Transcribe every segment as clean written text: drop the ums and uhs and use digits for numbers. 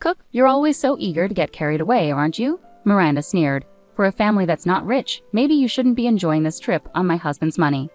Cook, you're always so eager to get carried away, aren't you? Miranda sneered. For a family that's not rich, maybe you shouldn't be enjoying this trip on my husband's money.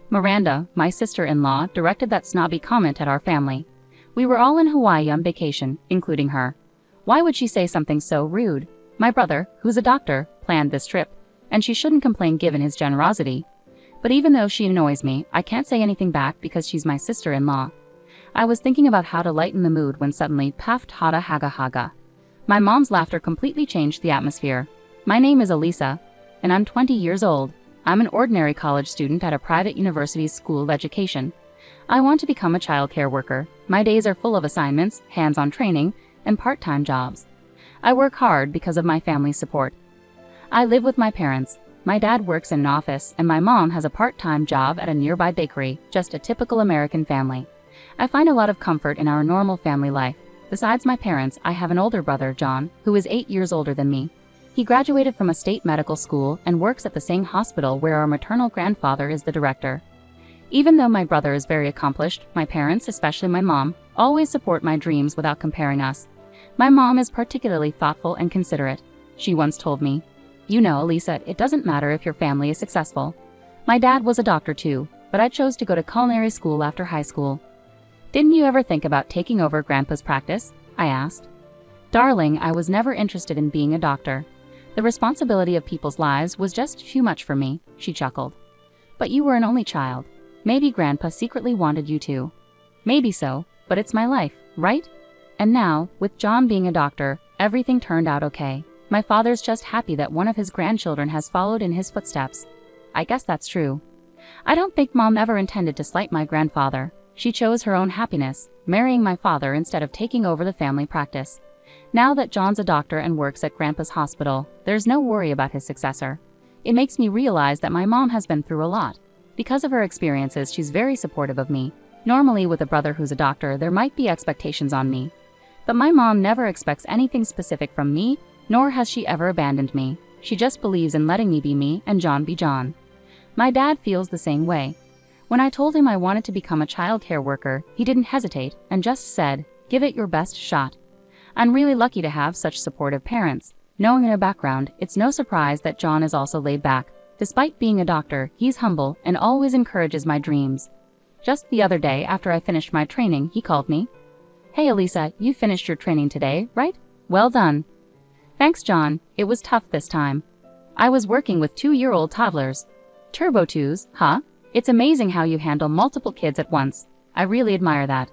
Miranda, my sister-in-law, directed that snobby comment at our family. We were all in Hawaii on vacation, including her. Why would she say something so rude? My brother, who's a doctor, planned this trip, and she shouldn't complain given his generosity. But even though she annoys me, I can't say anything back because she's my sister-in-law. I was thinking about how to lighten the mood when suddenly, paft hada haga haga. My mom's laughter completely changed the atmosphere. My name is Elisa, and I'm 20 years old. I'm an ordinary college student at a private university's school of education. I want to become a childcare worker. My days are full of assignments, hands-on training, and part-time jobs. I work hard because of my family's support. I live with my parents. My dad works in an office, and my mom has a part-time job at a nearby bakery, just a typical American family. I find a lot of comfort in our normal family life. Besides my parents, I have an older brother, John, who is 8 years older than me. He graduated from a state medical school and works at the same hospital where our maternal grandfather is the director. Even though my brother is very accomplished, my parents, especially my mom, always support my dreams without comparing us. My mom is particularly thoughtful and considerate. She once told me, "You know, Lisa, it doesn't matter if your family is successful." My dad was a doctor too, but I chose to go to culinary school after high school. "Didn't you ever think about taking over Grandpa's practice?" I asked. "Darling, I was never interested in being a doctor. The responsibility of people's lives was just too much for me," she chuckled. "But you were an only child. Maybe Grandpa secretly wanted you to." "Maybe so, but it's my life, right?" And now, with John being a doctor, everything turned out okay. My father's just happy that one of his grandchildren has followed in his footsteps. I guess that's true. I don't think Mom ever intended to slight my grandfather. She chose her own happiness, marrying my father instead of taking over the family practice. Now that John's a doctor and works at Grandpa's hospital, there's no worry about his successor. It makes me realize that my mom has been through a lot. Because of her experiences, she's very supportive of me. Normally, with a brother who's a doctor, there might be expectations on me. But my mom never expects anything specific from me, nor has she ever abandoned me. She just believes in letting me be me and John be John. My dad feels the same way. When I told him I wanted to become a childcare worker, he didn't hesitate and just said, "Give it your best shot." I'm really lucky to have such supportive parents. Knowing their background, it's no surprise that John is also laid back. Despite being a doctor, he's humble and always encourages my dreams. Just the other day, after I finished my training, he called me. "Hey Elisa, you finished your training today, right? Well done." "Thanks, John. It was tough this time. I was working with 2-year-old toddlers." "Turbo twos, huh? It's amazing how you handle multiple kids at once. I really admire that."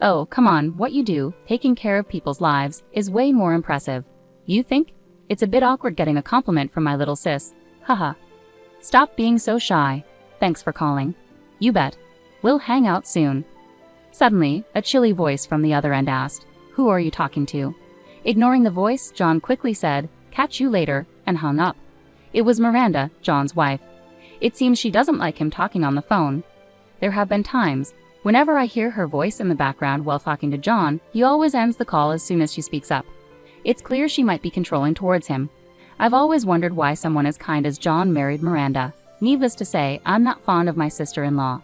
"Oh, come on, what you do, taking care of people's lives, is way more impressive." "You think? It's a bit awkward getting a compliment from my little sis. Haha." "Stop being so shy. Thanks for calling." "You bet. We'll hang out soon." Suddenly, a chilly voice from the other end asked, "Who are you talking to?" Ignoring the voice, John quickly said, "Catch you later," and hung up. It was Miranda, John's wife. It seems she doesn't like him talking on the phone. There have been times, whenever I hear her voice in the background while talking to John, he always ends the call as soon as she speaks up. It's clear she might be controlling towards him. I've always wondered why someone as kind as John married Miranda. Needless to say, I'm not fond of my sister-in-law.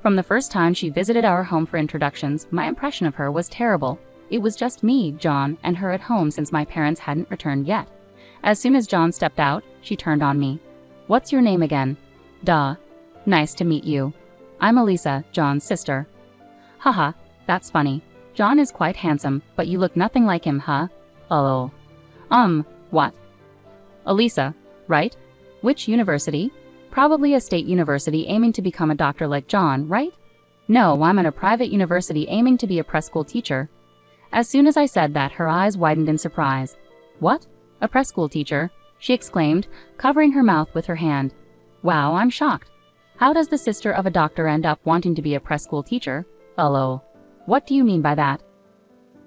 From the first time she visited our home for introductions, my impression of her was terrible. It was just me, John, and her at home since my parents hadn't returned yet. As soon as John stepped out, she turned on me. "What's your name again?" "Duh. Nice to meet you. I'm Elisa, John's sister." "Haha, that's funny. John is quite handsome, but you look nothing like him, huh?" "Oh. What?" "Elisa, right? Which university?" "Probably a state university aiming to become a doctor like John, right?" "No, I'm at a private university aiming to be a preschool teacher." As soon as I said that, her eyes widened in surprise. "What? A preschool teacher?" she exclaimed, covering her mouth with her hand. "Wow, I'm shocked. How does the sister of a doctor end up wanting to be a preschool teacher?" "Oh. What do you mean by that?"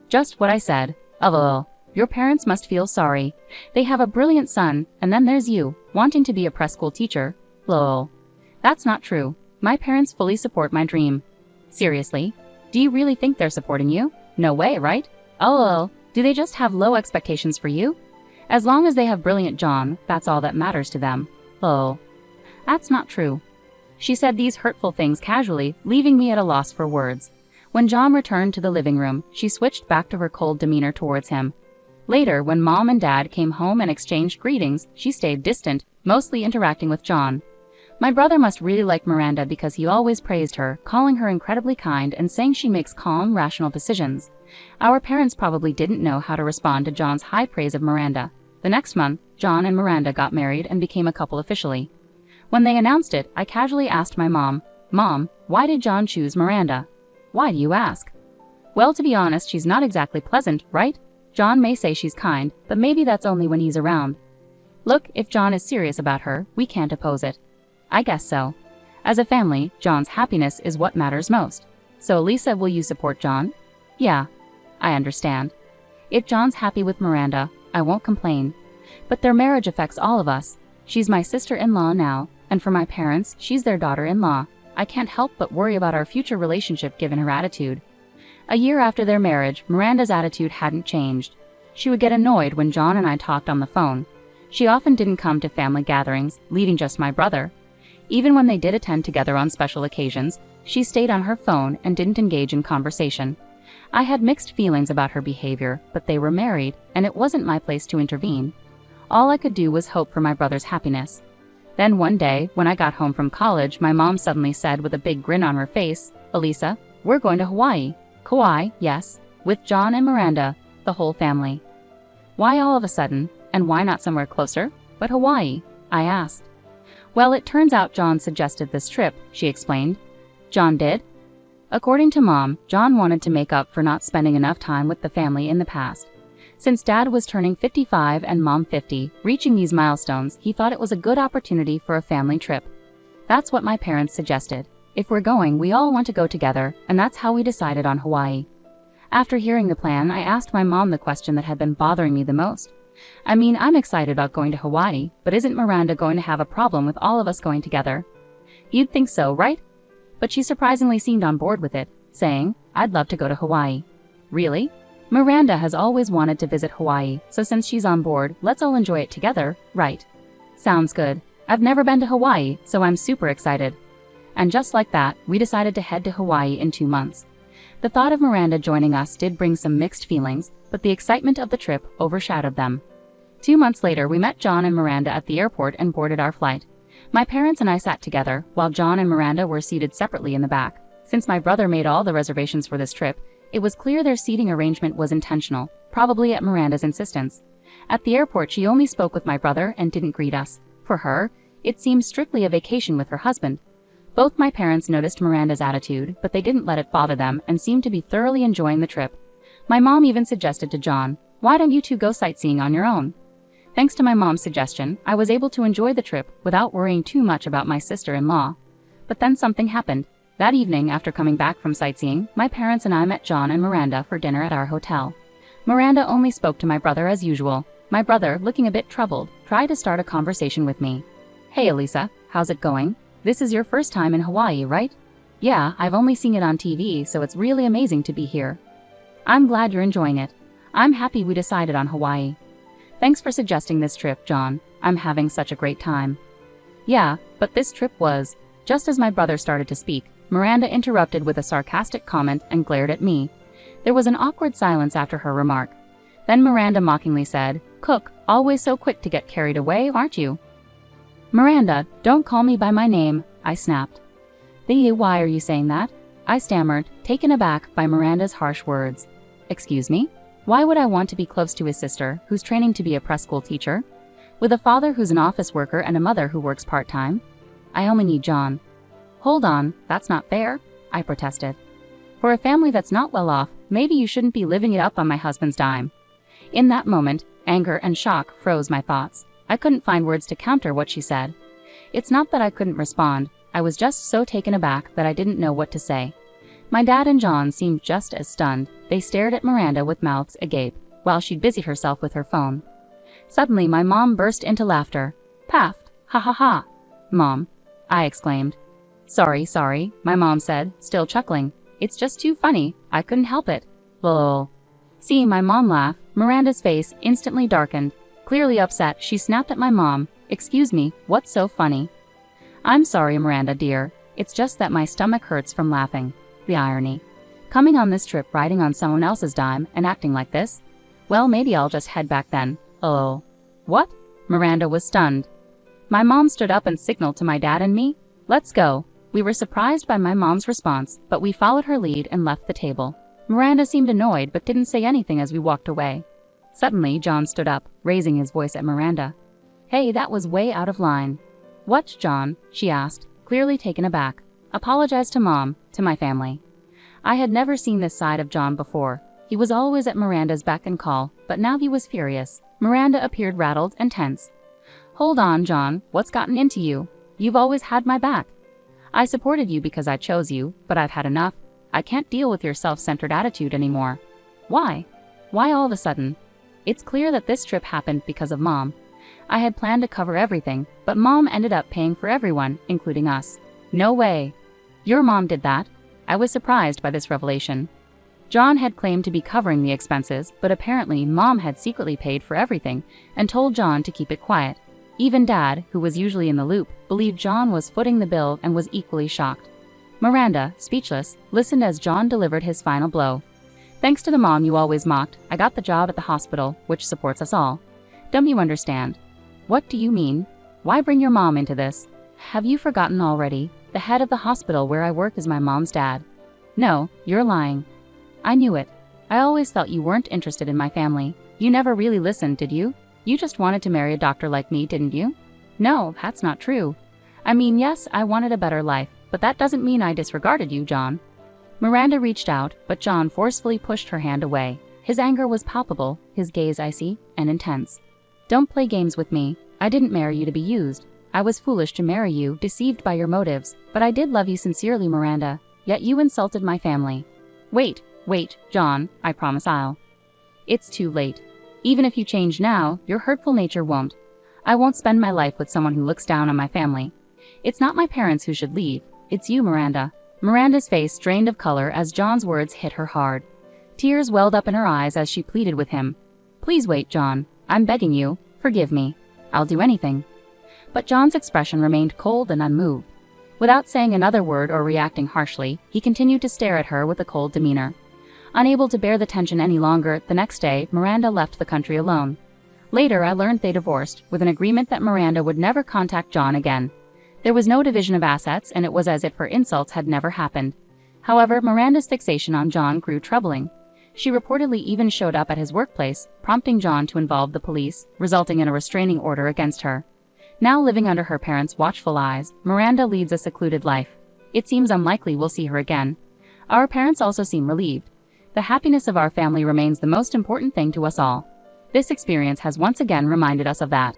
"Just what I said. Oh. Your parents must feel sorry. They have a brilliant son, and then there's you, wanting to be a preschool teacher. Oh. That's not true. My parents fully support my dream." "Seriously? Do you really think they're supporting you?" "No way, right?" "Oh. Do they just have low expectations for you?" "As long as they have brilliant John, that's all that matters to them." "Oh. That's not true." She said these hurtful things casually, leaving me at a loss for words. When John returned to the living room, she switched back to her cold demeanor towards him. Later, when Mom and Dad came home and exchanged greetings, she stayed distant, mostly interacting with John. My brother must really like Miranda because he always praised her, calling her incredibly kind and saying she makes calm, rational decisions. Our parents probably didn't know how to respond to John's high praise of Miranda. The next month, John and Miranda got married and became a couple officially. When they announced it, I casually asked my mom, "Mom, why did John choose Miranda?" "Why do you ask?" "Well, to be honest, she's not exactly pleasant, right? John may say she's kind, but maybe that's only when he's around. Look, if John is serious about her, we can't oppose it." "I guess so. As a family, John's happiness is what matters most. So Elisa, will you support John?" "Yeah, I understand. If John's happy with Miranda, I won't complain. But their marriage affects all of us. She's my sister-in-law now, and for my parents, she's their daughter-in-law. I can't help but worry about our future relationship given her attitude." A year after their marriage, Miranda's attitude hadn't changed. She would get annoyed when John and I talked on the phone. She often didn't come to family gatherings, leaving just my brother. Even when they did attend together on special occasions, she stayed on her phone and didn't engage in conversation. I had mixed feelings about her behavior, but they were married, and it wasn't my place to intervene. All I could do was hope for my brother's happiness. Then one day, when I got home from college, my mom suddenly said with a big grin on her face, "Elisa, we're going to Hawaii." "Kauai, yes, with John and Miranda, the whole family." "Why all of a sudden, and why not somewhere closer, but Hawaii?" I asked. "Well, it turns out John suggested this trip," she explained. "John did?" According to Mom, John wanted to make up for not spending enough time with the family in the past. Since Dad was turning 55 and Mom 50, reaching these milestones, he thought it was a good opportunity for a family trip. That's what my parents suggested. If we're going, we all want to go together, and that's how we decided on Hawaii. After hearing the plan, I asked my mom the question that had been bothering me the most. I mean, I'm excited about going to Hawaii, but isn't Miranda going to have a problem with all of us going together? You'd think so, right? But she surprisingly seemed on board with it, saying, "I'd love to go to Hawaii." "Really? Miranda has always wanted to visit Hawaii, so since she's on board, let's all enjoy it together, right?" "Sounds good. I've never been to Hawaii, so I'm super excited." And just like that, we decided to head to Hawaii in 2 months. The thought of Miranda joining us did bring some mixed feelings, but the excitement of the trip overshadowed them. 2 months later, we met John and Miranda at the airport and boarded our flight. My parents and I sat together, while John and Miranda were seated separately in the back. Since my brother made all the reservations for this trip, it was clear their seating arrangement was intentional, probably at Miranda's insistence. At the airport, she only spoke with my brother and didn't greet us. For her, it seemed strictly a vacation with her husband. Both my parents noticed Miranda's attitude, but they didn't let it bother them and seemed to be thoroughly enjoying the trip. My mom even suggested to John, "Why don't you two go sightseeing on your own?" Thanks to my mom's suggestion, I was able to enjoy the trip without worrying too much about my sister-in-law. But then something happened. That evening, after coming back from sightseeing, my parents and I met John and Miranda for dinner at our hotel. Miranda only spoke to my brother as usual. My brother, looking a bit troubled, tried to start a conversation with me. "Hey Elisa, how's it going? This is your first time in Hawaii, right?" "Yeah, I've only seen it on TV, so it's really amazing to be here." "I'm glad you're enjoying it. I'm happy we decided on Hawaii." "Thanks for suggesting this trip, John. I'm having such a great time." "Yeah, but this trip was..." Just as my brother started to speak, Miranda interrupted with a sarcastic comment and glared at me. There was an awkward silence after her remark. Then Miranda mockingly said, "Cook, always so quick to get carried away, aren't you?" "Miranda, don't call me by my name," I snapped. Why are you saying that?" I stammered, taken aback by Miranda's harsh words. "Excuse me? Why would I want to be close to his sister, who's training to be a preschool teacher? With a father who's an office worker and a mother who works part-time? I only need John." "Hold on, that's not fair," I protested. "For a family that's not well off, maybe you shouldn't be living it up on my husband's dime." In that moment, anger and shock froze my thoughts. I couldn't find words to counter what she said. It's not that I couldn't respond, I was just so taken aback that I didn't know what to say. My dad and John seemed just as stunned. They stared at Miranda with mouths agape, while she busied herself with her phone. Suddenly, my mom burst into laughter. "Paft, ha ha ha." "Mom," I exclaimed. Sorry, my mom said, still chuckling. "It's just too funny, I couldn't help it." Lol. Seeing my mom laugh, Miranda's face instantly darkened. Clearly upset, she snapped at my mom. "Excuse me, what's so funny?" "I'm sorry, Miranda dear. It's just that my stomach hurts from laughing." The irony. Coming on this trip riding on someone else's dime and acting like this? Well, maybe I'll just head back then. Oh. What? Miranda was stunned. My mom stood up and signaled to my dad and me. Let's go. We were surprised by my mom's response, but we followed her lead and left the table. Miranda seemed annoyed but didn't say anything as we walked away. Suddenly, John stood up, raising his voice at Miranda. Hey, that was way out of line. What, John? She asked, clearly taken aback. Apologize to Mom, to my family. I had never seen this side of John before. He was always at Miranda's beck and call, but now he was furious. Miranda appeared rattled and tense. Hold on, John, what's gotten into you? You've always had my back. I supported you because I chose you, but I've had enough. I can't deal with your self-centered attitude anymore. Why? Why all of a sudden? It's clear that this trip happened because of Mom. I had planned to cover everything, but Mom ended up paying for everyone, including us. No way. Your mom did that? I was surprised by this revelation. John had claimed to be covering the expenses, but apparently Mom had secretly paid for everything and told John to keep it quiet. Even Dad, who was usually in the loop, believed John was footing the bill and was equally shocked. Miranda, speechless, listened as John delivered his final blow. Thanks to the mom you always mocked, I got the job at the hospital, which supports us all. Don't you understand? What do you mean? Why bring your mom into this? Have you forgotten already? The head of the hospital where I work is my mom's dad. No, you're lying. I knew it. I always felt you weren't interested in my family. You never really listened, did you? You just wanted to marry a doctor like me, didn't you? No, that's not true. I mean, yes, I wanted a better life, but that doesn't mean I disregarded you, John. Miranda reached out, but John forcefully pushed her hand away. His anger was palpable, his gaze icy and intense. Don't play games with me. I didn't marry you to be used. I was foolish to marry you, deceived by your motives, but I did love you sincerely, Miranda, yet you insulted my family. Wait, John, I promise I'll. It's too late. Even if you change now, your hurtful nature won't. I won't spend my life with someone who looks down on my family. It's not my parents who should leave. It's you, Miranda. Miranda's face drained of color as John's words hit her hard. Tears welled up in her eyes as she pleaded with him. Please wait, John. I'm begging you. Forgive me. I'll do anything. But John's expression remained cold and unmoved. Without saying another word or reacting harshly, he continued to stare at her with a cold demeanor. Unable to bear the tension any longer, the next day, Miranda left the country alone. Later, I learned they divorced, with an agreement that Miranda would never contact John again. There was no division of assets, and it was as if her insults had never happened. However, Miranda's fixation on John grew troubling. She reportedly even showed up at his workplace, prompting John to involve the police, resulting in a restraining order against her. Now living under her parents' watchful eyes, Miranda leads a secluded life. It seems unlikely we'll see her again. Our parents also seem relieved. The happiness of our family remains the most important thing to us all. This experience has once again reminded us of that.